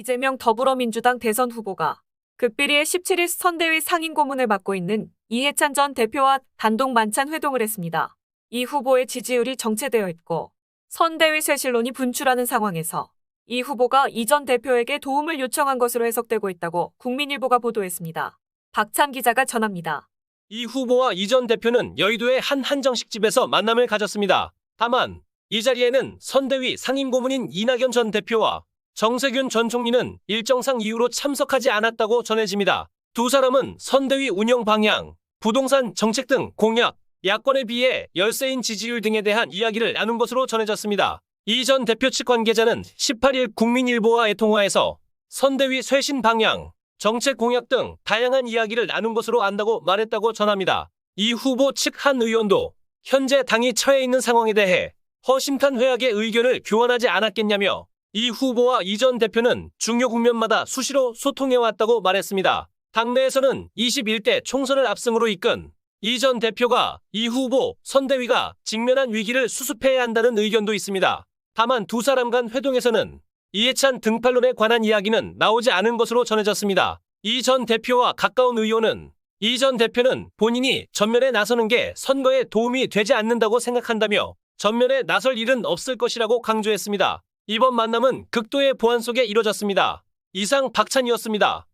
이재명 더불어민주당 대선 후보가 극비리의 17일 선대위 상임고문을 맡고 있는 이해찬 전 대표와 단독 만찬 회동을 했습니다. 이 후보의 지지율이 정체되어 있고 선대위 쇄신론이 분출하는 상황에서 이 후보가 이 전 대표에게 도움을 요청한 것으로 해석되고 있다고 국민일보가 보도했습니다. 박찬 기자가 전합니다. 이 후보와 이 전 대표는 여의도의 한 한정식집에서 만남을 가졌습니다. 다만 이 자리에는 선대위 상임고문인 이낙연 전 대표와 정세균 전 총리는 일정상 이유로 참석하지 않았다고 전해집니다. 두 사람은 선대위 운영 방향, 부동산 정책 등 공약, 야권에 비해 열세인 지지율 등에 대한 이야기를 나눈 것으로 전해졌습니다. 이 전 대표 측 관계자는 18일 국민일보와의 통화에서 선대위 쇄신 방향, 정책 공약 등 다양한 이야기를 나눈 것으로 안다고 말했다고 전합니다. 이 후보 측 한 의원도 현재 당이 처해 있는 상황에 대해 허심탄 회학의 의견을 교환하지 않았겠냐며 이 후보와 이 전 대표는 중요 국면마다 수시로 소통해왔다고 말했습니다. 당내에서는 21대 총선을 압승으로 이끈 이 전 대표가 이 후보, 선대위가 직면한 위기를 수습해야 한다는 의견도 있습니다. 다만 두 사람 간 회동에서는 이해찬 등판론에 관한 이야기는 나오지 않은 것으로 전해졌습니다. 이 전 대표와 가까운 의원은 이 전 대표는 본인이 전면에 나서는 게 선거에 도움이 되지 않는다고 생각한다며 전면에 나설 일은 없을 것이라고 강조했습니다. 이번 만남은 극도의 보안 속에 이뤄졌습니다. 이상 박찬이었습니다.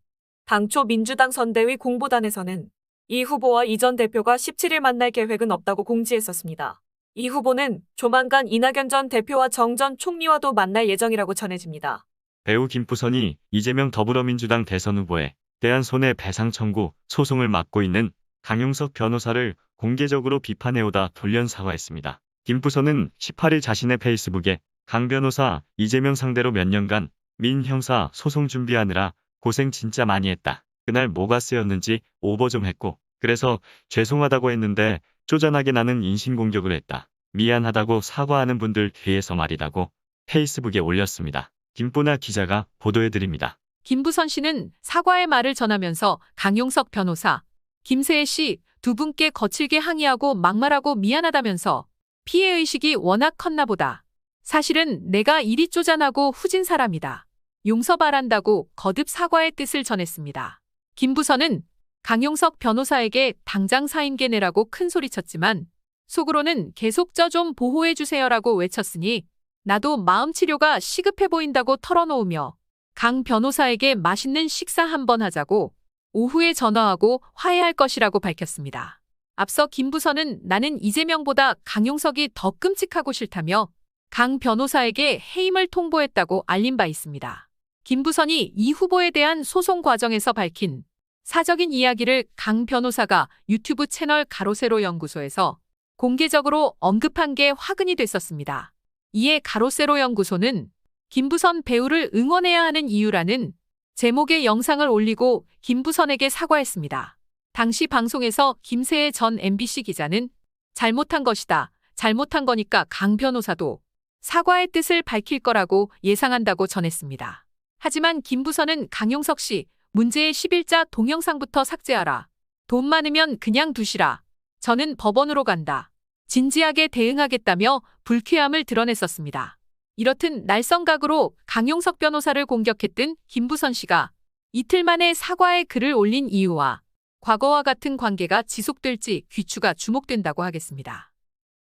당초 민주당 선대위 공보단에서는 이 후보와 이 전 대표가 17일 만날 계획은 없다고 공지했었습니다. 이 후보는 조만간 이낙연 전 대표와 정 전 총리와도 만날 예정이라고 전해집니다. 배우 김부선이 이재명 더불어민주당 대선 후보에 대한 손해배상 청구 소송을 맡고 있는 강용석 변호사를 공개적으로 비판해오다 돌연 사과했습니다. 김부선은 18일 자신의 페이스북에 강 변호사 이재명 상대로 몇 년간 민형사 소송 준비하느라 고생 진짜 많이 했다. 그날 뭐가 쓰였는지 오버 좀 했고 그래서 죄송하다고 했는데 쪼잔하게 나는 인신공격을 했다. 미안하다고 사과하는 분들 뒤에서 말이라고 페이스북에 올렸습니다. 김보나 기자가 보도해드립니다. 김부선 씨는 사과의 말을 전하면서 강용석 변호사, 김세혜 씨 두 분께 거칠게 항의하고 막말하고 미안하다면서 피해의식이 워낙 컸나 보다. 사실은 내가 일이 쪼잔하고 후진 사람이다. 용서 바란다고 거듭 사과의 뜻을 전했습니다. 김부선은 강용석 변호사에게 당장 사임계 내라고 큰 소리쳤지만 속으로는 계속 저 좀 보호해주세요라고 외쳤으니 나도 마음 치료가 시급해 보인다고 털어놓으며 강 변호사에게 맛있는 식사 한번 하자고 오후에 전화하고 화해할 것이라고 밝혔습니다. 앞서 김부선은 나는 이재명보다 강용석이 더 끔찍하고 싫다며 강 변호사에게 해임을 통보했다고 알린 바 있습니다. 김부선이 이 후보에 대한 소송 과정에서 밝힌 사적인 이야기를 강 변호사가 유튜브 채널 가로세로 연구소에서 공개적으로 언급한 게 화근이 됐었습니다. 이에 가로세로 연구소는 김부선 배우를 응원해야 하는 이유라는 제목의 영상을 올리고 김부선에게 사과했습니다. 당시 방송에서 김세혜 전 MBC 기자는 잘못한 것이다. 잘못한 거니까 강 변호사도 사과의 뜻을 밝힐 거라고 예상한다고 전했습니다. 하지만 김부선은 강용석 씨 문제의 11자 동영상부터 삭제하라. 돈 많으면 그냥 두시라. 저는 법원으로 간다. 진지하게 대응하겠다며 불쾌함을 드러냈었습니다. 이렇듯 날성각으로 강용석 변호사를 공격했던 김부선 씨가 이틀 만에 사과의 글을 올린 이유와 과거와 같은 관계가 지속될지 귀추가 주목된다고 하겠습니다.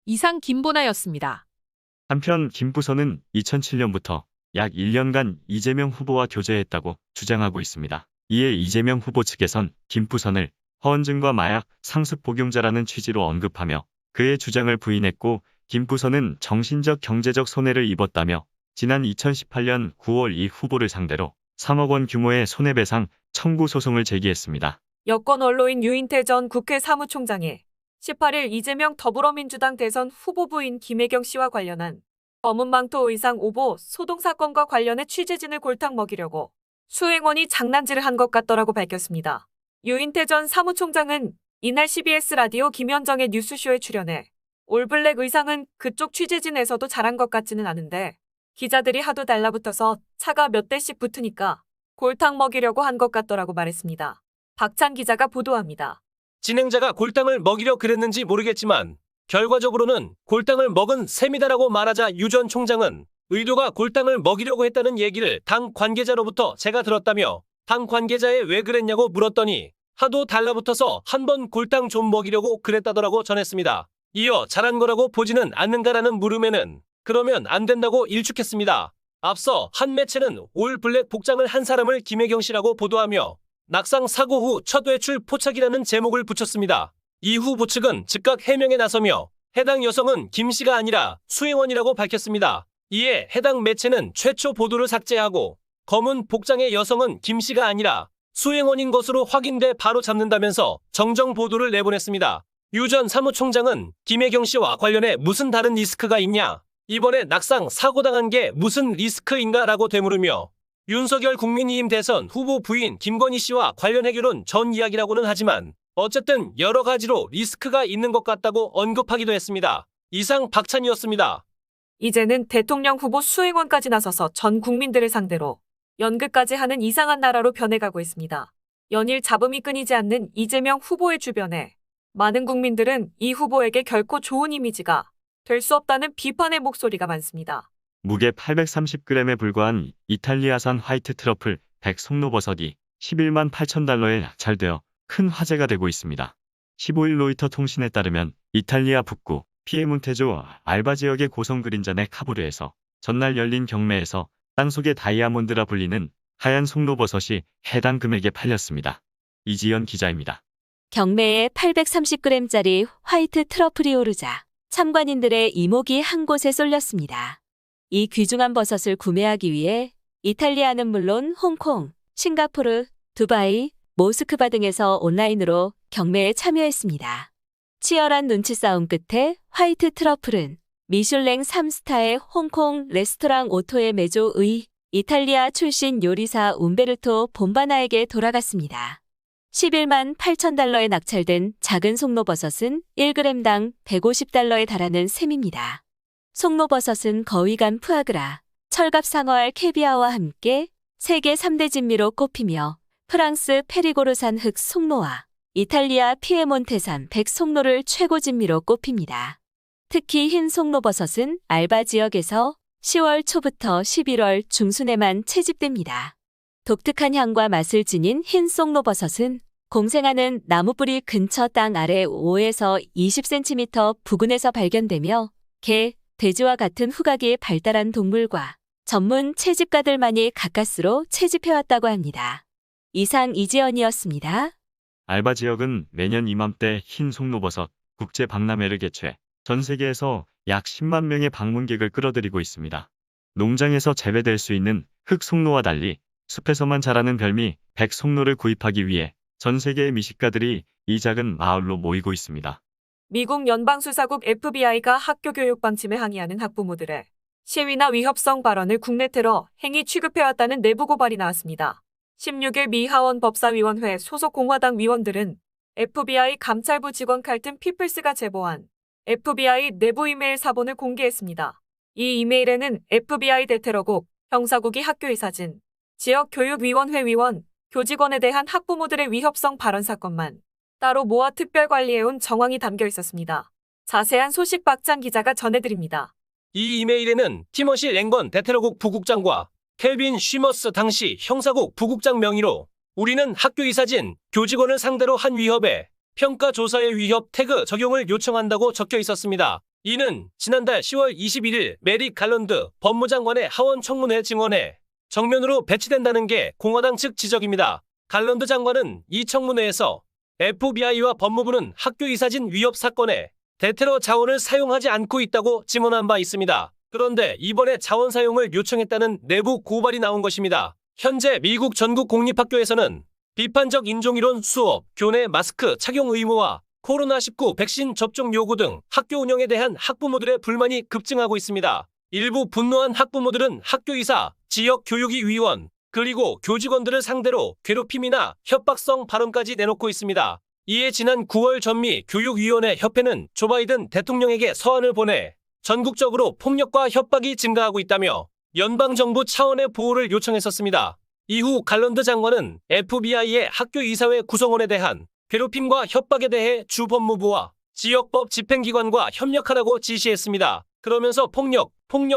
이상 김보나였습니다. 한편 김부선은 2007년부터 약 1년간 이재명 후보와 교제했다고 주장하고 있습니다. 이에 이재명 후보 측에선 김부선을 허언증과 마약 상습 복용자라는 취지로 언급하며 그의 주장을 부인했고 김부선은 정신적 경제적 손해를 입었다며 지난 2018년 9월 이 후보를 상대로 3억 원 규모의 손해배상 청구 소송을 제기했습니다. 여권 언론인 유인태 전 국회 사무총장이 18일 이재명 더불어민주당 대선 후보 부인 김혜경 씨와 관련한 검은망토 의상 오보 소동 사건과 관련해 취재진을 골탕 먹이려고 수행원이 장난질을 한 것 같더라고 밝혔습니다. 유인태 전 사무총장은 이날 CBS 라디오 김현정의 뉴스쇼에 출연해 올블랙 의상은 그쪽 취재진에서도 잘한 것 같지는 않은데 기자들이 하도 달라붙어서 차가 몇 대씩 붙으니까 골탕 먹이려고 한 것 같더라고 말했습니다. 박찬 기자가 보도합니다. 진행자가 골탕을 먹이려 그랬는지 모르겠지만 결과적으로는 골탕을 먹은 셈이다라고 말하자 유 전 총장은 의도가 골당을 먹이려고 했다는 얘기를 당 관계자로부터 제가 들었다며 당 관계자에 왜 그랬냐고 물었더니 하도 달라붙어서 한 번 골당 좀 먹이려고 그랬다더라고 전했습니다. 이어 잘한 거라고 보지는 않는가라는 물음에는 그러면 안 된다고 일축했습니다. 앞서 한 매체는 올 블랙 복장을 한 사람을 김혜경 씨라고 보도하며 낙상 사고 후 첫 외출 포착이라는 제목을 붙였습니다. 이후 보측은 즉각 해명에 나서며 해당 여성은 김 씨가 아니라 수행원이라고 밝혔습니다. 이에 해당 매체는 최초 보도를 삭제하고 검은 복장의 여성은 김 씨가 아니라 수행원인 것으로 확인돼 바로 잡는다면서 정정 보도를 내보냈습니다. 유 전 사무총장은 김혜경 씨와 관련해 무슨 다른 리스크가 있냐? 이번에 낙상 사고당한 게 무슨 리스크인가? 라고 되물으며 윤석열 국민의힘 대선 후보 부인 김건희 씨와 관련 해결은 전 이야기라고는 하지만 어쨌든 여러 가지로 리스크가 있는 것 같다고 언급하기도 했습니다. 이상 박찬이었습니다. 이제는 대통령 후보 수행원까지 나서서 전 국민들을 상대로 연극까지 하는 이상한 나라로 변해가고 있습니다. 연일 잡음이 끊이지 않는 이재명 후보의 주변에 많은 국민들은 이 후보에게 결코 좋은 이미지가 될 수 없다는 비판의 목소리가 많습니다. 무게 830g에 불과한 이탈리아산 화이트 트러플 100 송로버섯이 11만 8천 달러에 낙찰되어 큰 화제가 되고 있습니다. 15일 로이터 통신에 따르면 이탈리아 북부 피에몬테주 알바 지역의 고성 그린자 내 카브르에서 전날 열린 경매에서 땅속의 다이아몬드라 불리는 하얀 송로버섯이 해당 금액에 팔렸습니다. 이지연 기자입니다. 경매에 830g짜리 화이트 트러플이 오르자 참관인들의 이목이 한 곳에 쏠렸습니다. 이 귀중한 버섯을 구매하기 위해 이탈리아는 물론 홍콩, 싱가포르, 두바이, 모스크바 등에서 온라인으로 경매에 참여했습니다. 치열한 눈치 싸움 끝에 화이트 트러플은 미슐랭 3스타의 홍콩 레스토랑 오토의 메조의 이탈리아 출신 요리사 움베르토 봄바나에게 돌아갔습니다. 11만 8천 달러에 낙찰된 작은 송로버섯은 1g당 150달러에 달하는 셈입니다. 송로버섯은 거위간 푸아그라, 철갑 상어알 캐비아와 함께 세계 3대 진미로 꼽히며 프랑스 페리고르산 흑 송로와 이탈리아 피에몬테산 백 송로를 최고 진미로 꼽힙니다. 특히 흰 송로버섯은 알바 지역에서 10월 초부터 11월 중순에만 채집됩니다. 독특한 향과 맛을 지닌 흰 송로버섯은 공생하는 나무뿌리 근처 땅 아래 5에서 20cm 부근에서 발견되며 개, 돼지와 같은 후각이 발달한 동물과 전문 채집가들만이 가까스로 채집해왔다고 합니다. 이상 이지연이었습니다. 알바 지역은 매년 이맘때 흰 송로버섯 국제 박람회를 개최해 전 세계에서 약 10만 명의 방문객을 끌어들이고 있습니다. 농장에서 재배될 수 있는 흑 송로와 달리 숲에서만 자라는 별미 백 송로를 구입하기 위해 전 세계의 미식가들이 이 작은 마을로 모이고 있습니다. 미국 연방수사국 FBI가 학교 교육 방침에 항의하는 학부모들의 시위나 위협성 발언을 국내 테러 행위 취급해왔다는 내부 고발이 나왔습니다. 16일 미 하원 법사위원회 소속 공화당 위원들은 FBI 감찰부 직원 칼튼 피플스가 제보한 FBI 내부 이메일 사본을 공개했습니다. 이 이메일에는 FBI 대테러국, 형사국이 학교의 사진, 지역교육위원회 위원, 교직원에 대한 학부모들의 위협성 발언 사건만 따로 모아 특별 관리해온 정황이 담겨 있었습니다. 자세한 소식 박찬 기자가 전해드립니다. 이 이메일에는 티머시 랭건 대테러국 부국장과 켈빈 쉬머스 당시 형사국 부국장 명의로 우리는 학교 이사진, 교직원을 상대로 한 위협에 평가조사의 위협 태그 적용을 요청한다고 적혀 있었습니다. 이는 지난달 10월 21일 메릭 갈런드 법무장관의 하원 청문회 증언에 정면으로 배치된다는 게 공화당 측 지적입니다. 갈런드 장관은 이 청문회에서 FBI와 법무부는 학교 이사진 위협 사건에 대테러 자원을 사용하지 않고 있다고 증언한 바 있습니다. 그런데 이번에 자원 사용을 요청했다는 내부 고발이 나온 것입니다. 현재 미국 전국 공립학교에서는 비판적 인종이론 수업, 교내 마스크 착용 의무와 코로나19 백신 접종 요구 등 학교 운영에 대한 학부모들의 불만이 급증하고 있습니다. 일부 분노한 학부모들은 학교이사, 지역교육위 위원, 그리고 교직원들을 상대로 괴롭힘이나 협박성 발언까지 내놓고 있습니다. 이에 지난 9월 전미 교육위원회 협회는 조 바이든 대통령에게 서한을 보내 전국적으로 폭력과 협박이 증가하고 있다며 연방정부 차원의 보호를 요청했었습니다. 이후 갈런드 장관은 FBI의 학교 이사회 구성원에 대한 괴롭힘과 협박에 대해 주 법무부와 지역법 집행기관과 협력하라고 지시했습니다. 그러면서 폭력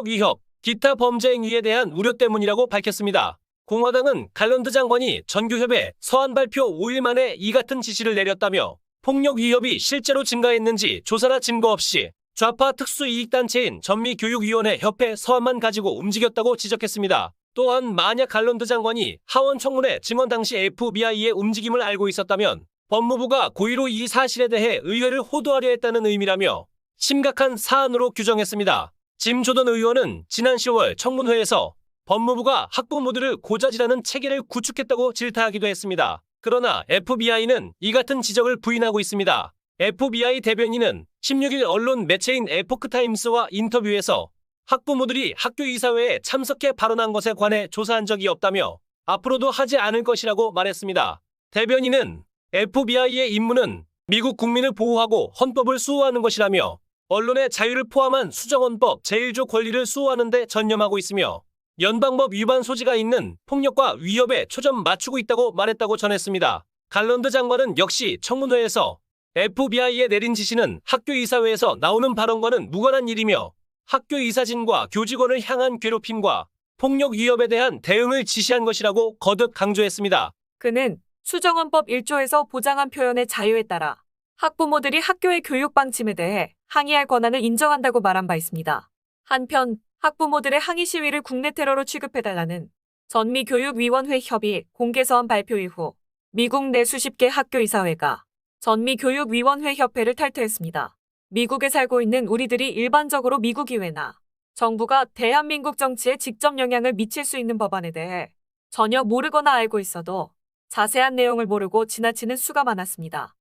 위협, 기타 범죄 행위에 대한 우려 때문이라고 밝혔습니다. 공화당은 갈런드 장관이 전교협에 서한 발표 5일 만에 이 같은 지시를 내렸다며 폭력 위협이 실제로 증가했는지 조사나 증거 없이 좌파 특수이익단체인 전미교육위원회 협회 서한만 가지고 움직였다고 지적했습니다. 또한 만약 갈런드 장관이 하원 청문회 증언 당시 FBI의 움직임을 알고 있었다면 법무부가 고의로 이 사실에 대해 의회를 호도하려 했다는 의미라며 심각한 사안으로 규정했습니다. 짐 조던 의원은 지난 10월 청문회에서 법무부가 학부모들을 고자질하는 체계를 구축했다고 질타하기도 했습니다. 그러나 FBI는 이 같은 지적을 부인하고 있습니다. FBI 대변인은 16일 언론 매체인 에포크타임스와 인터뷰에서 학부모들이 학교 이사회에 참석해 발언한 것에 관해 조사한 적이 없다며 앞으로도 하지 않을 것이라고 말했습니다. 대변인은 FBI의 임무는 미국 국민을 보호하고 헌법을 수호하는 것이라며 언론의 자유를 포함한 수정헌법 제1조 권리를 수호하는 데 전념하고 있으며 연방법 위반 소지가 있는 폭력과 위협에 초점 맞추고 있다고 말했다고 전했습니다. 갈런드 장관은 역시 청문회에서 FBI에 내린 지시는 학교 이사회에서 나오는 발언과는 무관한 일이며 학교 이사진과 교직원을 향한 괴롭힘과 폭력 위협에 대한 대응을 지시한 것이라고 거듭 강조했습니다. 그는 수정헌법 1조에서 보장한 표현의 자유에 따라 학부모들이 학교의 교육 방침에 대해 항의할 권한을 인정한다고 말한 바 있습니다. 한편 학부모들의 항의 시위를 국내 테러로 취급해달라는 전미교육위원회 협의 공개서한 발표 이후 미국 내 수십 개 학교 이사회가 전미교육위원회 협회를 탈퇴했습니다. 미국에 살고 있는 우리들이 일반적으로 미국 의회나 정부가 대한민국 정치에 직접 영향을 미칠 수 있는 법안에 대해 전혀 모르거나 알고 있어도 자세한 내용을 모르고 지나치는 수가 많았습니다.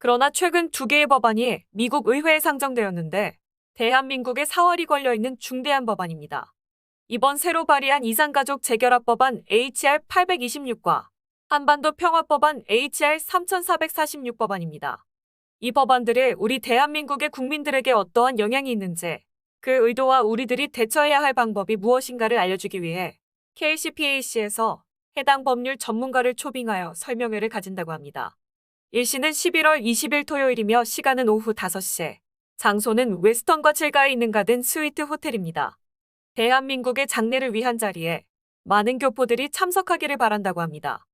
그러나 최근 2개의 법안이 미국 의회에 상정되었는데 대한민국에 사활이 걸려있는 중대한 법안입니다. 이번 새로 발의한 이산가족 재결합 법안 HR 826과 한반도 평화법안 HR 3446법안입니다. 이 법안들이 우리 대한민국의 국민들에게 어떠한 영향이 있는지 그 의도와 우리들이 대처해야 할 방법이 무엇인가를 알려주기 위해 KCPAC에서 해당 법률 전문가를 초빙하여 설명회를 가진다고 합니다. 일시는 11월 20일 토요일이며 시간은 오후 5시, 장소는 웨스턴과 칠가에 있는 가든 스위트 호텔입니다. 대한민국의 장래를 위한 자리에 많은 교포들이 참석하기를 바란다고 합니다.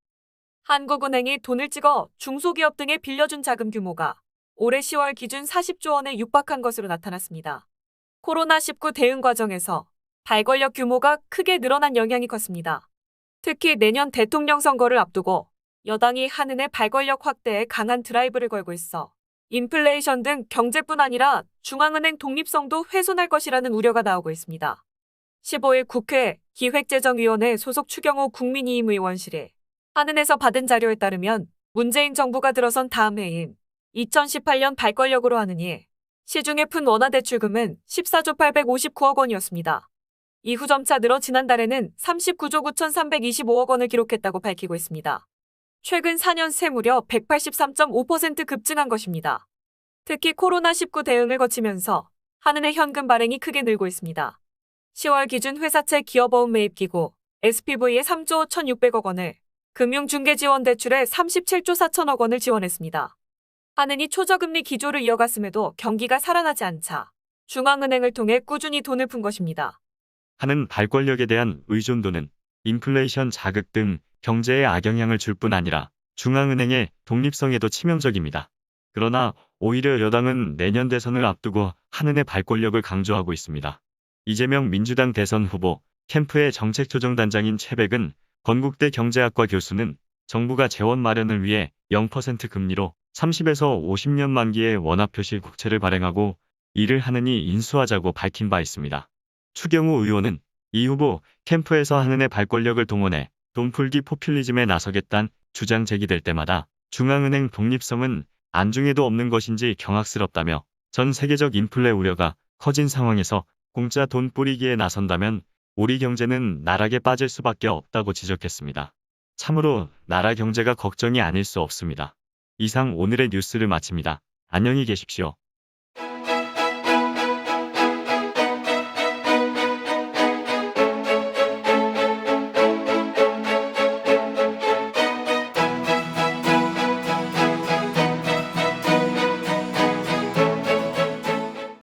한국은행이 돈을 찍어 중소기업 등에 빌려준 자금 규모가 올해 10월 기준 40조 원에 육박한 것으로 나타났습니다. 코로나19 대응 과정에서 발권력 규모가 크게 늘어난 영향이 컸습니다. 특히 내년 대통령 선거를 앞두고 여당이 한은의 발권력 확대에 강한 드라이브를 걸고 있어 인플레이션 등 경제뿐 아니라 중앙은행 독립성도 훼손할 것이라는 우려가 나오고 있습니다. 15일 국회 기획재정위원회 소속 추경호 국민의힘 의원실이 한은에서 받은 자료에 따르면 문재인 정부가 들어선 다음 해인 2018년 발권력으로 하느니 시중에 푼 원화대출금은 14조 859억 원이었습니다. 이후 점차 늘어 지난달에는 39조 9,325억 원을 기록했다고 밝히고 있습니다. 최근 4년 새 무려 183.5% 급증한 것입니다. 특히 코로나19 대응을 거치면서 한은의 현금 발행이 크게 늘고 있습니다. 10월 기준 회사채 기업어음 매입기구 SPV에 3조 1,600억 원을, 금융중개지원대출에 37조 4천억 원을 지원했습니다. 한은이 초저금리 기조를 이어갔음에도 경기가 살아나지 않자 중앙은행을 통해 꾸준히 돈을 푼 것입니다. 한은 발권력에 대한 의존도는 인플레이션 자극 등 경제에 악영향을 줄 뿐 아니라 중앙은행의 독립성에도 치명적입니다. 그러나 오히려 여당은 내년 대선을 앞두고 한은의 발권력을 강조하고 있습니다. 이재명 민주당 대선 후보 캠프의 정책조정단장인 최백은 건국대 경제학과 교수는 정부가 재원 마련을 위해 0% 금리로 30에서 50년 만기의 원화표시 국채를 발행하고 이를 한은이 인수하자고 밝힌 바 있습니다. 추경호 의원은 이 후보 캠프에서 한은의 발권력을 동원해 돈풀기 포퓰리즘에 나서겠다는 주장 제기될 때마다 중앙은행 독립성은 안중에도 없는 것인지 경악스럽다며 전 세계적 인플레 우려가 커진 상황에서 공짜 돈 뿌리기에 나선다면 우리 경제는 나락에 빠질 수밖에 없다고 지적했습니다. 참으로 나라 경제가 걱정이 아닐 수 없습니다. 이상 오늘의 뉴스를 마칩니다. 안녕히 계십시오.